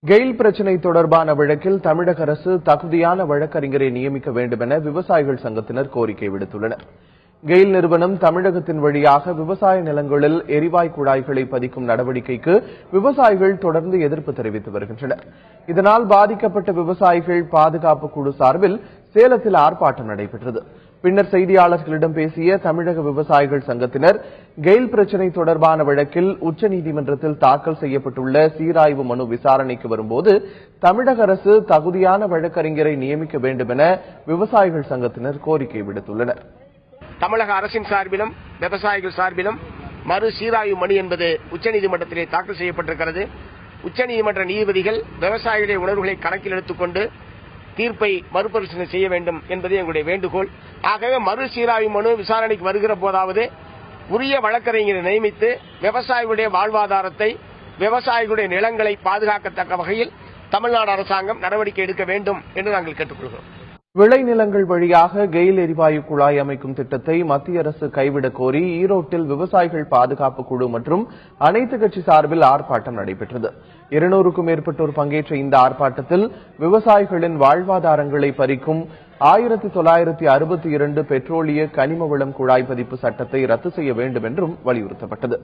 கெயில் பிரச்சினை தொடர்பான வழக்கில் தமிழக அரசு தகுதியான வழக்கறிஞரை நியமிக்க வேண்டும் என விவசாயிகள் சங்கத்தினர் கோரிக்கை விடுத்துள்ளனர். கெயில் நிறுவனம் தமிழகத்தின் வழியாக விவசாய நிலங்களில் எரிவாயு குழாய்களை பதிக்கும் நடவடிக்கைக்கு விவசாயிகள் தொடர்ந்து எதிர்ப்பு தெரிவித்து வருகின்றனர். இதனால் பாதிக்கப்பட்ட விவசாயிகள் பாதுகாப்பு குழு சார்பில் சேலத்தில் ஆர்ப்பாட்டம் நடைபெற்றது. பின்னர் செய்தியாளர்களிடம் பேசிய தமிழக விவசாயிகள் சங்கத்தினர், கெயில் பிரச்சினை தொடர்பான வழக்கில் உச்சநீதிமன்றத்தில் தாக்கல் செய்யப்பட்டுள்ள சீராய்வு மனு விசாரணைக்கு வரும்போது தமிழக அரசு தகுதியான வழக்கறிஞரை நியமிக்க வேண்டும் என விவசாயிகள் சங்கத்தினர் கோரிக்கை விடுத்துள்ளனர். தமிழக அரசின் சார்பிலும் விவசாயிகள் சார்பிலும் மறு சீராய்வு மனு என்பது உச்சநீதிமன்றத்திலே தாக்கல் செய்யப்பட்டிருக்கிறது. உச்சநீதிமன்ற நீதிபதிகள் விவசாயிகளுடைய உணர்வுகளை கணக்கில் எடுத்துக்கொண்டு தீர்ப்பை மறுபரிசீலனை செய்ய வேண்டும் என்பது எங்களுடைய வேண்டுகோள். ஆகவே மறு சீராய்வு மனு விசாரணைக்கு வருகிற போதாவது உரிய வழக்கறிஞரை நியமித்து விவசாயிகளுடைய வாழ்வாதாரத்தை, விவசாயிகளுடைய நிலங்களை பாதுகாக்கத்தக்க வகையில் தமிழ்நாடு அரசாங்கம் நடவடிக்கை எடுக்க வேண்டும் என்று நாங்கள் கேட்டுக்கொள்கிறோம். விளைநிலங்கள் வழியாக கெயில் எரிவாயு குழாய் அமைக்கும் திட்டத்தை மத்திய அரசு கைவிடக் கோரி ஈரோட்டில் விவசாயிகள் பாதுகாப்பு குழு மற்றும் அனைத்து கட்சி சார்பில் ஆர்ப்பாட்டம் நடைபெற்றது. 200க்கும் மேற்பட்டோர் பங்கேற்ற இந்த ஆர்ப்பாட்டத்தில் விவசாயிகளின் வாழ்வாதாரங்களை பறிக்கும் 1962 பெட்ரோலிய கனிம வளம் குழாய் பதிப்பு சட்டத்தை ரத்து செய்ய வேண்டும் என்றும் வலியுறுத்தப்பட்டது.